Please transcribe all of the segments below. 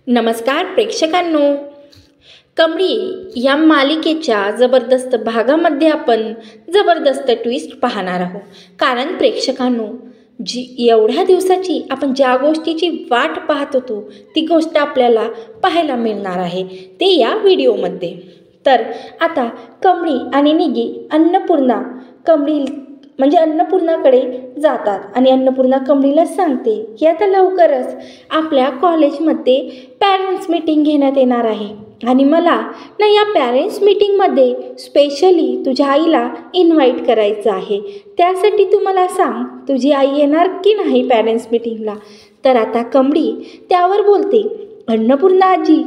नमस्कार प्रेक्षकांनो, कमळी या मालिकेच्या जबरदस्त भागामध्ये आपण जबरदस्त ट्विस्ट पाहणार आहोत. कारण प्रेक्षकांनो, एवढ्या दिवसाची आपण ज्या गोष्टीची वाट पाहत होतो ती गोष्ट आपल्याला पाहायला मिळणार आहे ते या व्हिडिओमध्ये. तर आता कमळी आणि निगी अन्नपूर्णाकडे जातात आणि अन्नपूर्णा कमळीला सांगते की आता लवकरच आपल्या कॉलेजमध्ये पॅरेंट्स मीटिंग घेण्यात येणार आहे आणि मला ना या पॅरेंट्स मीटिंगमध्ये स्पेशली तुझ्या आईला इन्व्हाइट करायचं आहे. त्यासाठी तू मला सांग, तुझी आई येणार की नाही पॅरेंट्स मीटिंगला. तर आता कमळी त्यावर बोलते, अन्नपूर्णा आजी,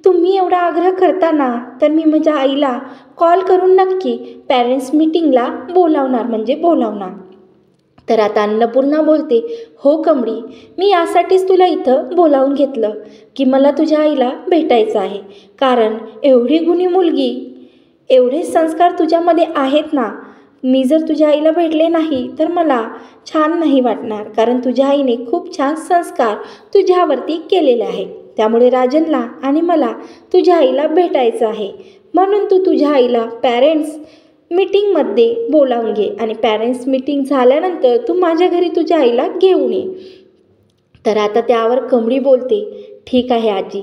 तुम्ही एवढा आग्रह करताना तर मी माझ्या आईला कॉल करून नक्की पॅरेंट्स मीटिंगला बोलावणार. तर आता अन्नपूर्णा बोलते, हो कमळी, मी यासाठीच तुला इथं बोलावून घेतलं की मला तुझ्या आईला भेटायचं आहे. कारण एवढी गुणी मुलगी, एवढे संस्कार तुझ्यामध्ये आहेत ना. मी जर तुझ्या आईला भेटले नाही तर मला छान नाही वाटणार. कारण तुझ्या आईने खूप छान संस्कार तुझ्यावरती केलेले आहे. त्यामुळे राजनला आणि मला तुझ्या आईला भेटायचं आहे. म्हणून तू तुझ्या आईला पॅरेंट्स मीटिंगमध्ये बोलावून घे आणि पॅरेंट्स मीटिंग झाल्यानंतर तू माझ्या घरी तुझ्या आईला घेऊन ये. तर आता त्यावर कमळी बोलते, ठीक आहे आजी,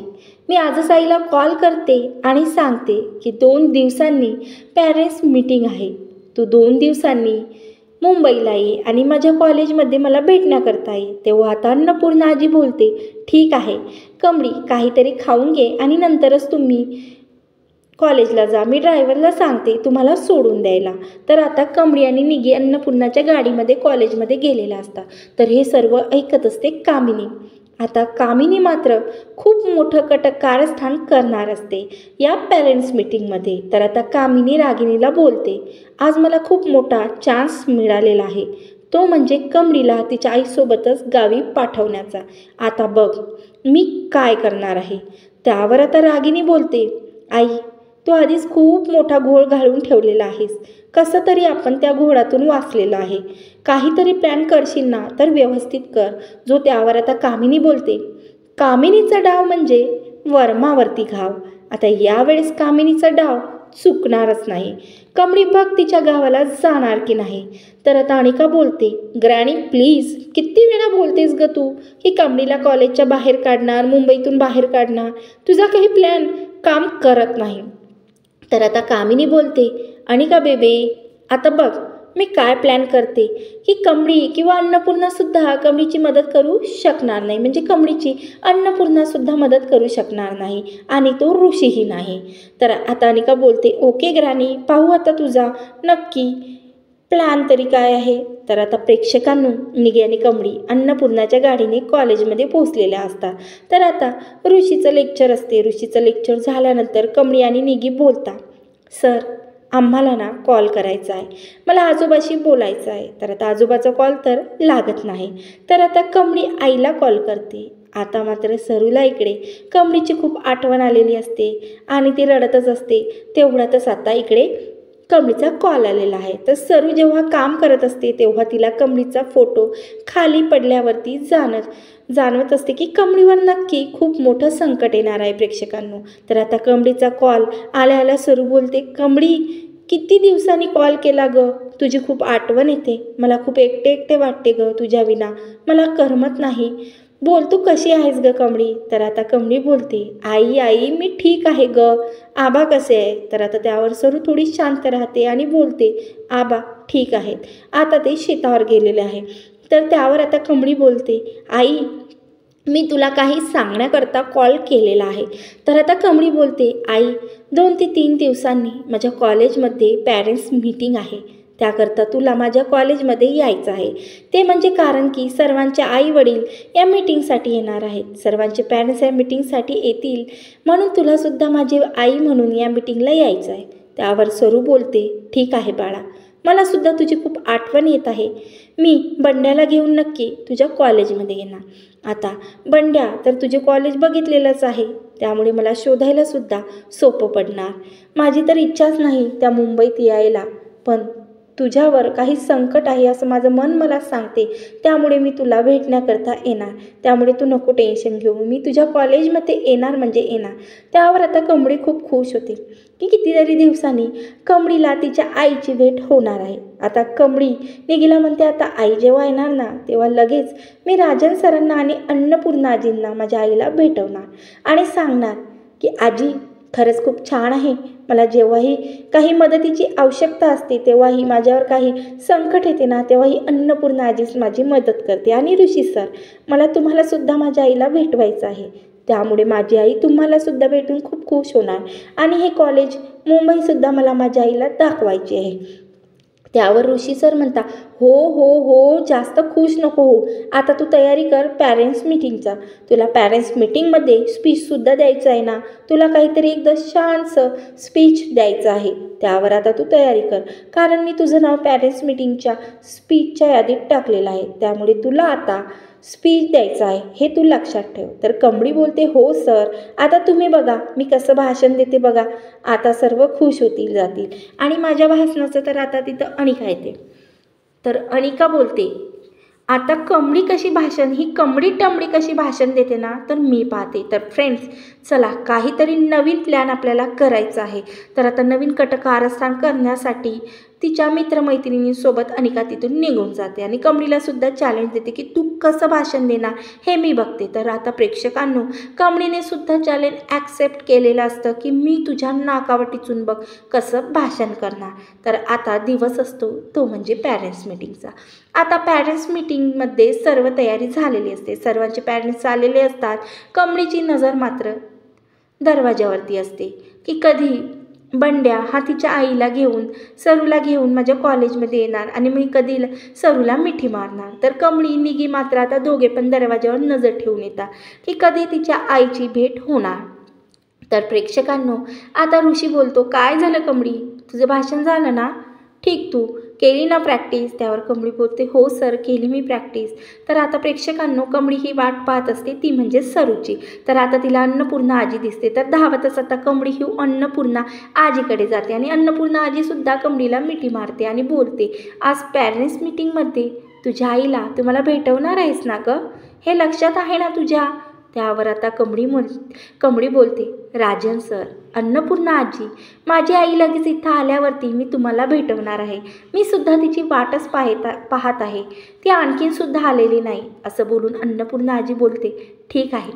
मी आजच आईला कॉल करते आणि सांगते की 2 दिवसांनी पॅरेंट्स मीटिंग आहे. तू 2 दिवसांनी मुंबईला ये आणि माझ्या कॉलेजमध्ये मला भेटण्याकरता ये. तेव्हा आता अन्नपूर्णा आजी बोलते, ठीक आहे कमळी, काहीतरी खाऊन घे आणि नंतरच तुम्ही कॉलेजला जा. मी ड्रायव्हरला सांगते तुम्हाला सोडून द्यायला. तर आता कमळी आणि निगी अन्नपूर्णाच्या गाडीमध्ये कॉलेजमध्ये गेलेला असतात. तर हे सर्व ऐकत असते कामिनी. आता कामिनी मात्र खूप मोठं कारस्थान करणार असते या पॅरेंट्स मीटिंगमध्ये. तर आता कामिनी रागिणीला बोलते, आज मला खूप मोठा चान्स मिळालेला आहे, तो म्हणजे कमळीला तिच्या आईसोबतच गावी पाठवण्याचा. आता बघ मी काय करणार आहे. त्यावर आता रागिणी बोलते, आई, तू आधीच खूप मोठा घोळ घालून ठेवलेला आहेस. कसं तरी आपण त्या घोळातून वाचलेलं आहे. काहीतरी प्लॅन करशील ना तर व्यवस्थित कर. त्यावर आता कामिनी बोलते, कामिनीचा डाव म्हणजे वर्मावरती घाव. आता यावेळेस कामिनीचा डाव चुकणारच नाही. कमळी बघ तिच्या गावाला जाणार की नाही. तर आता अनिका बोलते, ग्रॅनी प्लीज, किती वेळा बोलतेस ग तू की कमळीला कॉलेजच्या बाहेर काढणार, मुंबईतून बाहेर काढणार. तुझा काही प्लॅन काम करत नाही. तर आता कामिनी बोलते, अनिका बेबे, आता बघ मी काय प्लॅन करते की कमळी किंवा अन्नपूर्णासुद्धा कमळीची मदत करू शकणार नाही. म्हणजे कमळीची अन्नपूर्णासुद्धा मदत करू शकणार नाही आणि तो ऋषीही नाही. तर आता अनिका बोलते, ओके ग्रॅनी, पाहू आता तुझा नक्की प्लॅन तरी काय आहे. तर आता प्रेक्षकांनो, निगी आणि कमळी अन्नपूर्णाच्या गाडीने कॉलेजमध्ये पोहोचलेल्या असतात. तर आता ऋषीचं लेक्चर असते. ऋषीचं लेक्चर झाल्यानंतर कमळी आणि निगी बोलता, सर आम्हाला ना कॉल करायचा आहे, मला आजोबाशी बोलायचं आहे. तर आता आजोबाचा कॉल तर लागत नाही. तर आता कमळी आईला कॉल करते. आता मात्र सरूला इकडे कमळीची खूप आठवण आलेली असते आणि ती रडतच असते. तेवढ्यातच आता इकडे कमळीचा कॉल आलेला आहे. तर सरू जेव्हा काम करत असते तेव्हा तिला कमळीचा फोटो खाली पडल्यावरती जाणवत असते की कमळीवर नक्की खूप मोठं संकट येणार आहे प्रेक्षकांनो. तर आता कमळीचा कॉल आल्या सरू बोलते, कमळी, किती दिवसांनी कॉल केला ग, तुझी खूप आठवण येते, मला खूप एकटे वाटते ग तुझ्या विना, मला करमत नाही. बोल, तू कशी आहेस ग कमळी. तर आता कमळी बोलते, आई मी ठीक आहे ग, आबा कसे आहे. तर आता त्यावर सरू थोडी शांत राहते आणि बोलते, आबा ठीक आहेत, आता ते शेतावर गेलेले आहे. तर त्यावर आता कमळी बोलते, आई, मी तुला काही सांगण्याकरता कॉल केलेला आहे. तर आता कमळी बोलते, आई, 2 ते 3 दिवसांनी माझ्या कॉलेजमध्ये पॅरेंट्स मीटिंग आहे. त्याकरता तुला माझ्या कॉलेजमध्ये यायचं आहे. ते म्हणजे कारण की सर्वांचे आई वडील या मीटिंगसाठी येणार आहेत. सर्वांचे पॅरेंट्स या मीटिंगसाठी येतील, म्हणून तुलासुद्धा माझी आई म्हणून या मीटिंगला यायचं आहे. त्यावर सरू बोलते, ठीक आहे बाळा, मलासुद्धा तुझी खूप आठवण येत आहे. मी बंड्याला घेऊन नक्की तुझ्या कॉलेजमध्ये येणार. आता बंड्या तर तुझे कॉलेज बघितलेलंच आहे, त्यामुळे मला शोधायलासुद्धा सोपं पडणार. माझी तर इच्छाच नाही त्या मुंबईत यायला, पण तुझ्यावर काही संकट आहे असं माझं मन मला सांगते, त्यामुळे मी तुला भेटण्याकरता येणार. त्यामुळे तू नको टेन्शन घेऊ, मी तुझ्या कॉलेजमध्ये येणार म्हणजे येणार. त्यावर आता कमळी खूप खुश होते की कितीतरी दिवसांनी कमळीला तिच्या आईची भेट होणार आहे. आता कमळी निघीला म्हणते, आता आई जेव्हा येणार ना तेव्हा लगेच मी राजन सरांना आणि अन्नपूर्णा आजींना माझ्या आईला भेटवणार आणि सांगणार की आजी खरंच खूप छान आहे. मला जेव्हाही काही मदतीची आवश्यकता असते, तेव्हाही माझ्यावर काही संकट येते ना, तेव्हाही अन्नपूर्णा आजीच माझी मदत करते. आणि ऋषी सर, मला तुम्हालासुद्धा माझ्या आईला भेटवायचं आहे, त्यामुळे माझी आई तुम्हालासुद्धा भेटून खूप खुश होणार. आणि हे कॉलेज मुंबईसुद्धा मला माझ्या आईला दाखवायची आहे. त्यावर ऋषी सर म्हणता, हो हो हो, जास्त खुश नको हो. आता तू तयारी कर पॅरेंट्स मीटिंगचा. तुला पॅरेंट्स मीटिंगमध्ये स्पीचसुद्धा द्यायचं आहे ना, तुला काहीतरी एकदम छानसं स्पीच द्यायचं आहे. त्यावर आता तू तयारी कर, कारण मी तुझं नाव पॅरेंट्स मीटिंगच्या स्पीचच्या यादीत टाकलेलं आहे. त्यामुळे तुला आता स्पीच द्यायचं आहे, हे तू लक्षात ठेव. तर कमळी बोलते, हो सर, आता तुम्ही बघा मी कसं भाषण देते बघा. आता सर्व खुश होतील जातील. आणि माझ्या भाषणाचं तर आता तिथं अनिका येते. तर अनिका बोलते, आता कमळी कशी भाषण, ही कमळी टमळी कशी भाषण देते ना, तर मी पाहते. तर फ्रेंड्स, चला काहीतरी नवीन प्लॅन आपल्याला करायचा आहे. तर आता नवीन कारस्थान करण्यासाठी तिच्या मित्रमैत्रिणींसोबत अनिका तिथून निघून जाते आणि कमळीलासुद्धा चॅलेंज देते की तू कसं भाषण देणार हे मी बघते. तर आता प्रेक्षकांनो, कमळीने सुद्धा चॅलेंज ॲक्सेप्ट केलेलं असतं की मी तुझ्या नाकावर टिचून बघ कसं भाषण करणार. तर आता दिवस असतो तो म्हणजे पॅरेंट्स मीटिंगचा. आता पॅरेंट्स मीटिंगमध्ये सर्व तयारी झालेली असते, सर्वांचे पॅरेंट्स आलेले असतात. कमळीची नजर मात्र दरवाजावरती असते की कधी बंड्या हा तिच्या आईला घेऊन, सरूला घेऊन माझ्या कॉलेजमध्ये येणार आणि मी कधी सरूला मिठी मारणार. तर कमळी निगी मात्र आता दोघे पण दरवाजावर नजर ठेवून येतात की कधी तिच्या आईची भेट होणार. तर प्रेक्षकांनो, आता ऋषी बोलतो, काय झालं कमळी, तुझं भाषण झालं ना, ठीक, तू केली ना प्रॅक्टिस. त्यावर कमळी बोलते, हो सर, केली मी प्रॅक्टिस. तर आता प्रेक्षकांनो, कमळी ही वाट पाहत असते, ती म्हणजे सरूची. तर आता तिला अन्नपूर्णा आजी दिसते. तर धावतच आता कमळी ही अन्नपूर्णा आजीकडे जाते आणि अन्नपूर्णा आजीसुद्धा कमळीला मिठी मारते आणि बोलते, आज पॅरेंट्स मीटिंगमध्ये तुझ्या आईला तुम्हाला भेटवणार आहेस ना गं, हे लक्षात आहे ना तुझ्या. त्यावर आता कमळी बोलते, राजन सर, अन्नपूर्णा आजी, माझी आई लगेच इथं आल्यावरती मी तुम्हाला भेटवणार आहे. मी सुद्धा तिची वाटच पाहत आहे, ती आणखीनसुद्धा आलेली नाही. असं बोलून अन्नपूर्णा आजी बोलते, ठीक आहे,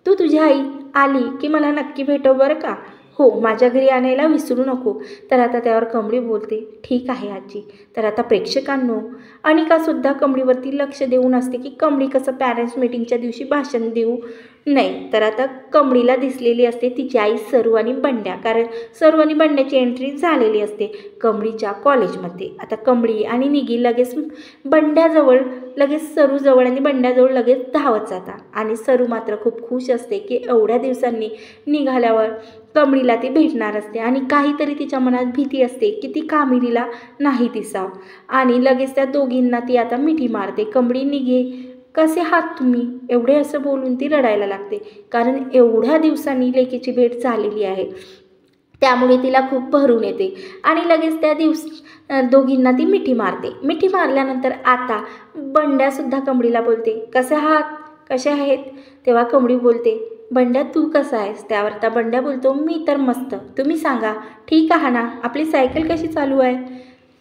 तू तुझी आई आली की मला नक्की भेटव बरं का. हो, माझ्या घरी आणायला विसरू नको. तर आता त्यावर कमळी बोलते, ठीक आहे आजी. तर आता प्रेक्षकांनो, अनिकासुद्धा कमळीवरती लक्ष देऊन असते की कमळी कसं पॅरेंट्स मीटिंगच्या दिवशी भाषण देऊ नाही. तर आता कमळीला दिसलेली असते तिची आई सरू आणि बंड्या, कारण सरू आणि बंड्याची एंट्री झालेली असते कमळीच्या कॉलेजमध्ये. आता कमळी आणि निगी लगेच बंड्याजवळ, लगेच सरूजवळ आणि बंड्याजवळ लगेच धावत जातात. आणि सरू मात्र खूप खुश असते की एवढ्या दिवसांनी निघाल्यावर कमळीला ती भेटणार असते आणि काहीतरी तिच्या मनात भीती असते की ती कामिनीला नाही दिसावं. आणि लगेच त्या दोघींना ती आता मिठी मारते. कमळी, निघे, कसे आहात तुम्ही, एवढे असं बोलून ती रडायला लागते, कारण एवढ्या दिवसांनी लेकीची भेट झालेली आहे. त्यामुळे तिला खूप भरून येते आणि लगेच त्या दोघींना ती मिठी मारते. मिठी मारल्यानंतर आता बंड्यासुद्धा कमळीला बोलते, कसे आहात, कसे आहेत. तेव्हा कमळी बोलते, बंड्या तू कसा आहेस. त्यावर आता बंड्या बोलतो, मी तर मस्त, तुम्ही सांगा, ठीक आहे ना, आपली सायकल कशी चालू आहे,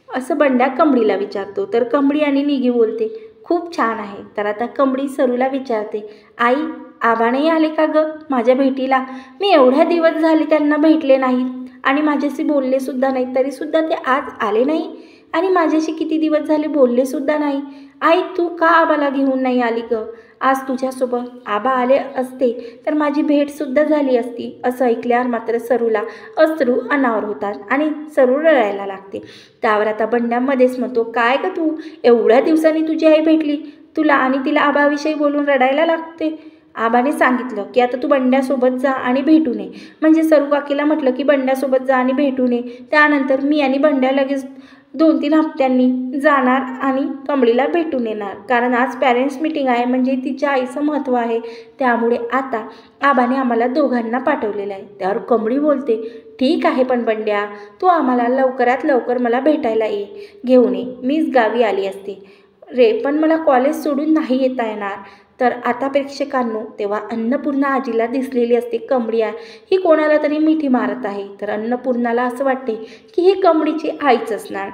असं बंड्या कमळीला विचारतो. तर कमळी आणि निगी बोलते, खूप छान आहे. तर आता कमळी सरूला विचारते, आई, आबा नाही आले का गं माझ्या भेटीला, मी एवढ्या दिवस झाले त्यांना भेटले नाहीत आणि माझ्याशी बोललेसुद्धा नाही, तरीसुद्धा ते आज आले नाही आणि माझ्याशी किती दिवस झाले बोललेसुद्धा नाही. आई, तू का आबाला घेऊन नाही आली गं, आज तुझ्यासोबत आबा आले असते तर माझी भेटसुद्धा झाली असती. असं ऐकल्यावर मात्र सरूला अश्रू अनावर होतात आणि सरू रडायला लागते. त्यावर आता बंड्यामध्येच म्हणतो, काय गं तू, एवढ्या दिवसांनी तुझी आई भेटली तुला आणि तिला आबाविषयी बोलून रडायला लागते. आबाने सांगितलं की आता तू बंड्यासोबत जा आणि भेटून ये. म्हणजे सरू काकीला म्हटलं की बंड्यासोबत जा आणि भेटून ये. त्यानंतर मी आणि बंड्या लगेच 2-3 हप्त्यांनी जाणार आणि कमळीला भेटून येणार. कारण आज पॅरेंट्स मीटिंग आहे, म्हणजे तिच्या आईचं महत्त्व आहे. त्यामुळे आता आबाने आम्हाला दोघांना पाठवलेलं आहे. त्यावर कमळी बोलते, ठीक आहे पण बंड्या, तू आम्हाला लवकरात लवकर मला भेटायला घेऊन ये. मीच गावी आली असते रे, पण मला कॉलेज सोडून नाही येता येणार. तर आता प्रेक्षकांनो, तेव्हा अन्नपूर्णा आजीला दिसलेली असते कमळी ही कोणाला तरी मिठी मारत आहे. तर अन्नपूर्णाला असं वाटते की ही कमळीची आईच असणार.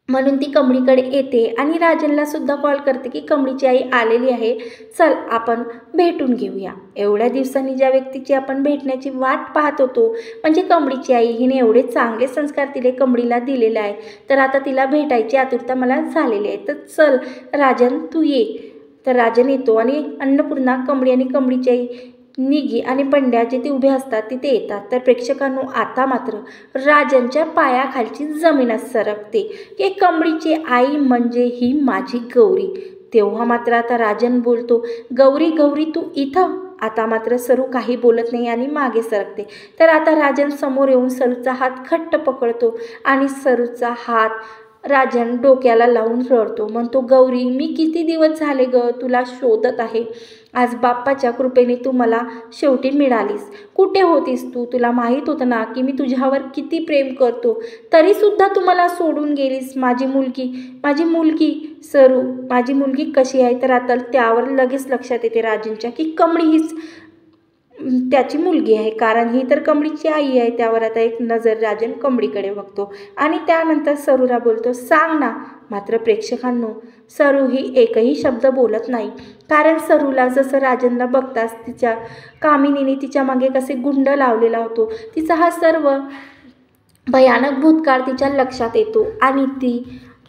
म्हणून ती कमळीकडे येते आणि राजनला सुद्धा कॉल करते की कमळीची आई आलेली आहे, चल आपण भेटून घेऊया. एवढ्या दिवसांनी ज्या व्यक्तीची आपण भेटण्याची वाट पाहत होतो, म्हणजे कमळीची आई, हिने एवढे चांगले संस्कार तिने कमळीला दिलेले आहे, तर आता तिला भेटायची आतुरता मला झालेली आहे. तर चल राजन, तू ये. तर राजन येतो आणि अन्नपूर्णा, कमळी आणि कमळीची आई, निगी आणि बंड्या जिथे उभे असतात तिथे येतात. तर प्रेक्षकांनो, आता मात्र राजनच्या पायाखालची जमीनच सरकते की कमळीची आई म्हणजे ही माझी गौरी. तेव्हा मात्र आता राजन बोलतो, गौरी गौरी तू इथं. आता मात्र सरू काही बोलत नाही आणि मागे सरकते. तर आता राजन समोर येऊन सरूचा हात घट्ट पकडतो आणि सरूचा हात राजन डोक्याला लावून रडतो. म्हणतो, गौरी, मी किती दिवस झाले ग तुला शोधत आहे. आज बाप्पाच्या कृपेने तू मला शेवटी मिळालीस. कुठे होतीस तू? तुला माहीत होतं ना की मी तुझ्यावर किती प्रेम करतो, तरीसुद्धा तू मला सोडून गेलीस. माझी मुलगी सरू, माझी मुलगी कशी आहे? तर आता त्यावर लगेच लक्षात येते राजनच्या की कमळी हीच त्याची मुलगी आहे, कारण ही तर कमळीची आई आहे. त्यावर आता एक नजर राजन कमळीकडे बघतो आणि त्यानंतर सरूला बोलतो, सांग ना. मात्र प्रेक्षकांनो, सरू ही एकही शब्द बोलत नाही. कारण सरूला जसं राजनला बघताच तिच्या कामिनीने तिच्या मागे कसे गुंड लावलेला होतो, तिचा हा सर्व भयानक भूतकाळ तिच्या लक्षात येतो आणि ती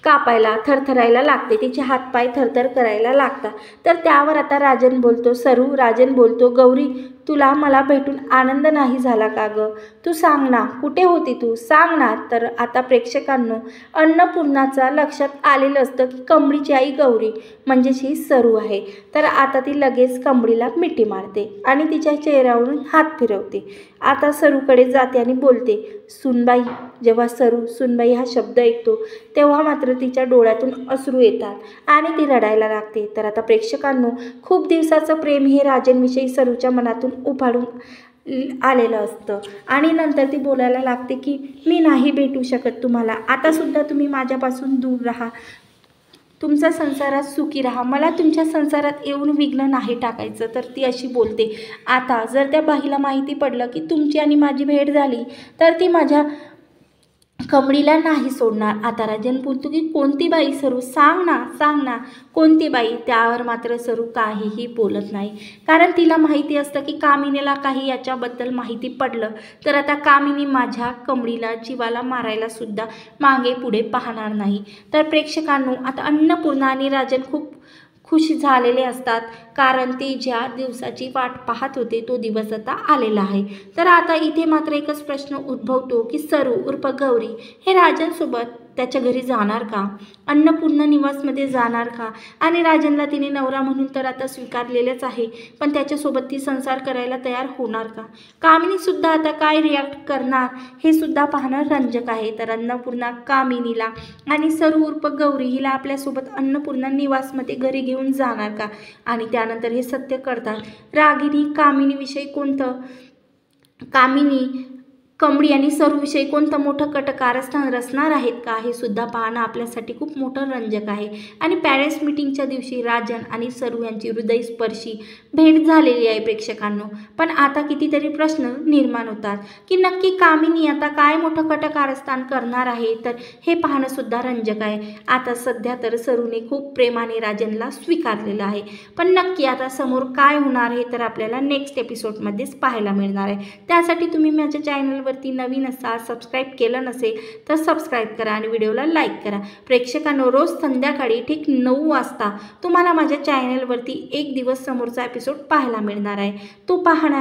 कापायला, थरथरायला लागते. तिचे हातपाय थरथर करायला लागतात. तर त्यावर आता राजन बोलतो, गौरी, तुला मला भेटून आनंद नाही झाला का ग? तू सांग ना, कुठे होती तू? सांग ना. तर आता प्रेक्षकांनो, अन्नपूर्णाचा लक्षात आलेलं असतं की कमळीची आई गौरी म्हणजेच ही सरू आहे. तर आता ती लगेच कमळीला मिठी मारते आणि तिच्या चेहऱ्यावरून हात फिरवते. आता सरूकडे जाते आणि बोलते, सुनबाई. जेव्हा सरू सुनबाई हा शब्द ऐकतो तेव्हा मात्र तिच्या डोळ्यातून अश्रू येतात आणि ती रडायला लागते. तर आता प्रेक्षकांनो, खूप दिवसाचं प्रेम हे राजनविषयी सरूच्या मनातून उफाळून आलेलं असतं आणि नंतर ती बोलायला लागते की मी नाही भेटू शकत तुम्हाला. आतासुद्धा तुम्ही माझ्यापासून दूर राहा, तुमच्या संसारात सुखी राहा, मला तुमच्या संसारात येऊन विघ्न नाही टाकायचं. तर ती अशी बोलते. आता जर त्या बाईला माहिती पडलं की तुमची आणि माझी भेट झाली तर ती माझ्या कमळीला नाही सोडणार. आता राजन बोलतो की कोणती बाई सरू? सांग ना कोणती बाई? त्यावर मात्र सरू काहीही बोलत नाही, कारण तिला माहिती असतं की कामिनीला काही याच्याबद्दल माहिती पडलं तर आता कामिनी माझ्या कमळीला जीवाला मारायला सुद्धा मागे पुढे पाहणार नाही. तर प्रेक्षकांनो, आता अन्नपूर्णा आणि राजन खूप खुश झालेले असतात, कारण ते ज्या दिवसाची वाट पाहत होते तो दिवस आता आलेला आहे. तर आता इथे मात्र एकच प्रश्न उद्भवतो की सरू उर्फ गौरी हे राजनसोबत त्याच्या घरी जाणार का? अन्नपूर्णा निवासमध्ये जाणार का? आणि राजनला तिने नवरा म्हणून तर आता स्वीकारलेलंच आहे, पण त्याच्यासोबत ती संसार करायला तयार होणार का? कामिनीसुद्धा आता काय रिॲक्ट करणार हे सुद्धा पाहणं रंजक आहे. तर अन्नपूर्णा कामिनीला आणि सरू उर्फ गौरी हिला आपल्यासोबत अन्नपूर्णा निवासमध्ये घरी घेऊन जाणार का? आणि त्यानंतर हे सत्य कळतात रागिनी कमळी आणि सरूविषयी कोणतं मोठं कारस्थान रचणार आहेत का, हे सुद्धा पाहणं आपल्यासाठी खूप मोठं रंजक आहे. आणि पॅरेंट्स मीटिंगच्या दिवशी राजन आणि सरू यांची हृदयस्पर्शी भेट झालेली आहे प्रेक्षकांनो. पण आता कितीतरी प्रश्न निर्माण होतात की नक्की कामिनी आता काय मोठं कारस्थान करणार आहे. तर हे पाहणं सुद्धा रंजक आहे. आता सध्या तर सरूने खूप प्रेमाने राजनला स्वीकारलेलं आहे, पण नक्की आता समोर काय होणार आहे तर आपल्याला नेक्स्ट एपिसोडमध्येच पाहायला मिळणार आहे. त्यासाठी तुम्ही माझ्या चॅनलवरती नवीन असाल, सबस्क्राईब केलं नसेल तर सबस्क्राईब करा आणि व्हिडिओला लाईक करा. प्रेक्षकांनो, रोज संध्याकाळी ठीक 9 वाजता तुम्हाला माझ्या चॅनलवरती एक दिवस समोरचा एपिसोड पाहायला मिळणार आहे. तो पाहणार